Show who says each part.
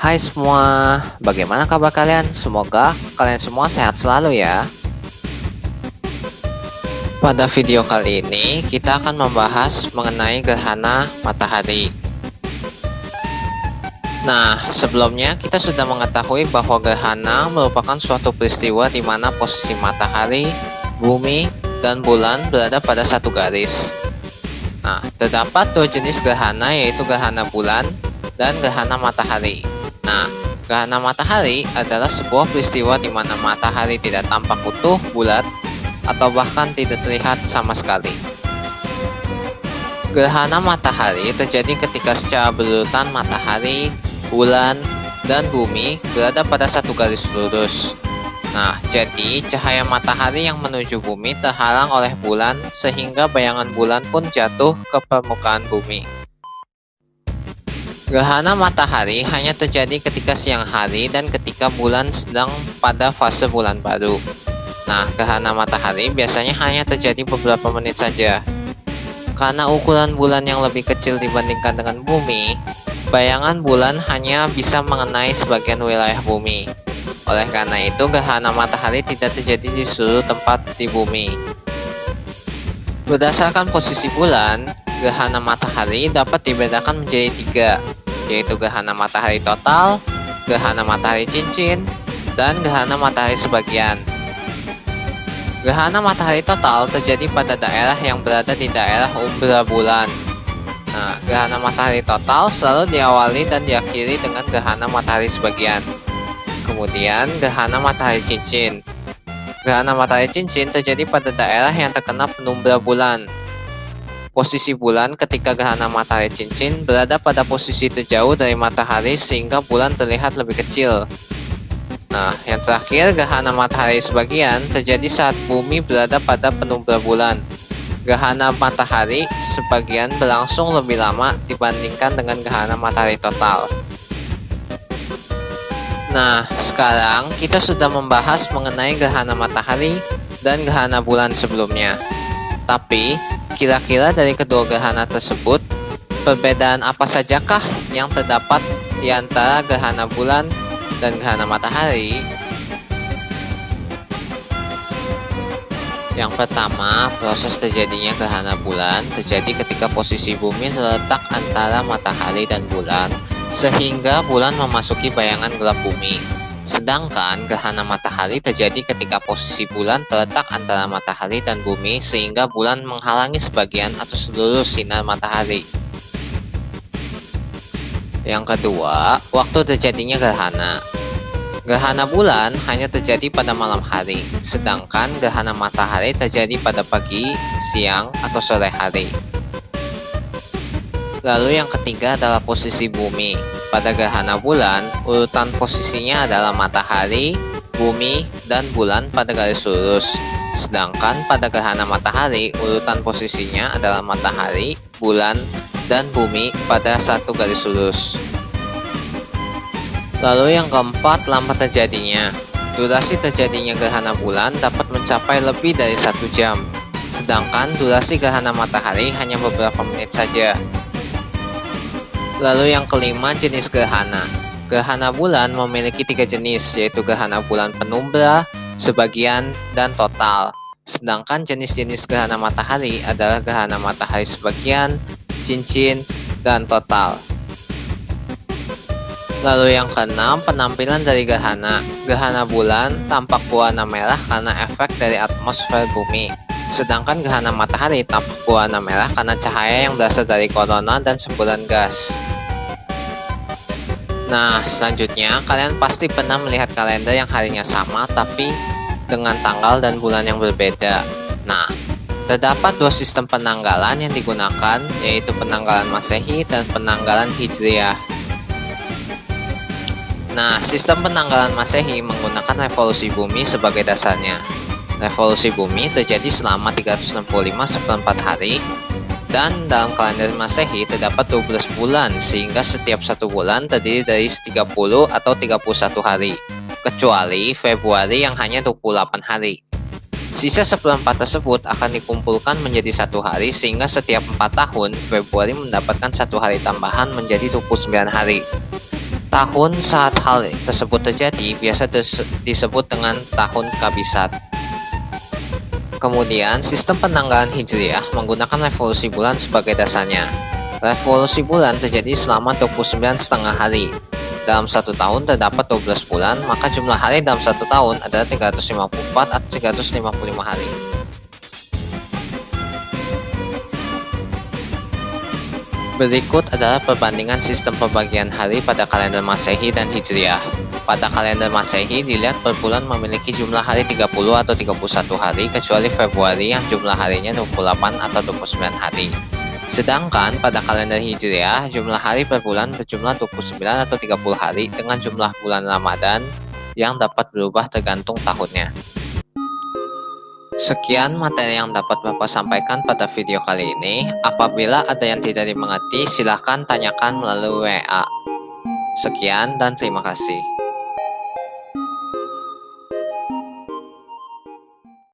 Speaker 1: Hai semua, bagaimana kabar kalian? Semoga kalian semua sehat selalu ya. Pada video kali ini, kita akan membahas mengenai gerhana matahari. Nah, sebelumnya kita sudah mengetahui bahwa gerhana merupakan suatu peristiwa di mana posisi matahari, bumi, dan bulan berada pada satu garis. Nah, terdapat dua jenis gerhana, yaitu gerhana bulan dan gerhana matahari. Nah, gerhana matahari adalah sebuah peristiwa di mana matahari tidak tampak utuh, bulat, atau bahkan tidak terlihat sama sekali. Gerhana matahari terjadi ketika secara berurutan matahari, bulan, dan bumi berada pada satu garis lurus. Nah, jadi cahaya matahari yang menuju bumi terhalang oleh bulan sehingga bayangan bulan pun jatuh ke permukaan bumi. Gerhana matahari hanya terjadi ketika siang hari dan ketika bulan sedang pada fase bulan baru. Nah, gerhana matahari biasanya hanya terjadi beberapa menit saja. Karena ukuran bulan yang lebih kecil dibandingkan dengan bumi, bayangan bulan hanya bisa mengenai sebagian wilayah bumi. Oleh karena itu, gerhana matahari tidak terjadi di seluruh tempat di bumi. Berdasarkan posisi bulan, gerhana matahari dapat dibedakan menjadi tiga, yaitu gerhana matahari total, gerhana matahari cincin, dan gerhana matahari sebagian. Gerhana matahari total terjadi pada daerah yang berada di daerah umbra bulan. Nah, gerhana matahari total selalu diawali dan diakhiri dengan gerhana matahari sebagian. Kemudian, gerhana matahari cincin. Gerhana matahari cincin terjadi pada daerah yang terkena penumbra bulan. Posisi bulan ketika gerhana matahari cincin berada pada posisi terjauh dari matahari sehingga bulan terlihat lebih kecil. Nah, yang terakhir, gerhana matahari sebagian terjadi saat bumi berada pada penumbra bulan. Gerhana matahari sebagian berlangsung lebih lama dibandingkan dengan gerhana matahari total. Nah, sekarang kita sudah membahas mengenai gerhana matahari dan gerhana bulan sebelumnya. Tapi, kira-kira dari kedua gerhana tersebut, perbedaan apa sajakah yang terdapat di antara gerhana bulan dan gerhana matahari? Yang pertama, proses terjadinya gerhana bulan terjadi ketika posisi bumi terletak antara matahari dan bulan, sehingga bulan memasuki bayangan gelap bumi. Sedangkan gerhana matahari terjadi ketika posisi bulan terletak antara matahari dan bumi, sehingga bulan menghalangi sebagian atau seluruh sinar matahari. Yang kedua, waktu terjadinya gerhana. Gerhana bulan hanya terjadi pada malam hari, sedangkan gerhana matahari terjadi pada pagi, siang, atau sore hari. Lalu yang ketiga adalah posisi bumi. Pada gerhana bulan, urutan posisinya adalah matahari, bumi, dan bulan pada garis lurus. Sedangkan pada gerhana matahari, urutan posisinya adalah matahari, bulan, dan bumi pada satu garis lurus. Lalu yang keempat, lama terjadinya. Durasi terjadinya gerhana bulan dapat mencapai lebih dari 1 jam, sedangkan durasi gerhana matahari hanya beberapa menit saja. Lalu yang kelima, jenis gerhana. Gerhana bulan memiliki 3 jenis, yaitu gerhana bulan penumbra, sebagian, dan total. Sedangkan jenis-jenis gerhana matahari adalah gerhana matahari sebagian, cincin, dan total. Lalu yang keenam, penampilan dari gerhana. Gerhana bulan tampak berwarna merah karena efek dari atmosfer bumi. Sedangkan gerhana matahari tampak berwarna merah karena cahaya yang berasal dari korona dan semburan gas. Nah, selanjutnya kalian pasti pernah melihat kalender yang harinya sama tapi dengan tanggal dan bulan yang berbeda. Nah, terdapat dua sistem penanggalan yang digunakan, yaitu penanggalan Masehi dan penanggalan Hijriah. Nah, sistem penanggalan Masehi menggunakan revolusi bumi sebagai dasarnya. Revolusi bumi terjadi selama 365,4 hari, dan dalam kalender Masehi terdapat 12 bulan, sehingga setiap satu bulan terdiri dari 30 atau 31 hari, kecuali Februari yang hanya 28 hari. Sisa 1/4 tersebut akan dikumpulkan menjadi 1 hari, sehingga setiap 4 tahun, Februari mendapatkan 1 hari tambahan menjadi 29 hari. Tahun saat hal tersebut terjadi biasa disebut dengan tahun kabisat. Kemudian, sistem penanggalan Hijriah menggunakan revolusi bulan sebagai dasarnya. Revolusi bulan terjadi selama 29,5 hari. Dalam satu tahun terdapat 12 bulan, maka jumlah hari dalam satu tahun adalah 354 atau 355 hari. Berikut adalah perbandingan sistem pembagian hari pada kalender Masehi dan Hijriah. Pada kalender Masehi dilihat per bulan memiliki jumlah hari 30 atau 31 hari kecuali Februari yang jumlah harinya 28 atau 29 hari. Sedangkan pada kalender Hijriah jumlah hari per bulan berjumlah 29 atau 30 hari dengan jumlah bulan Ramadan yang dapat berubah tergantung tahunnya. Sekian materi yang dapat Bapak sampaikan pada video kali ini. Apabila ada yang tidak dimengerti, silahkan tanyakan melalui WA. Sekian dan terima kasih.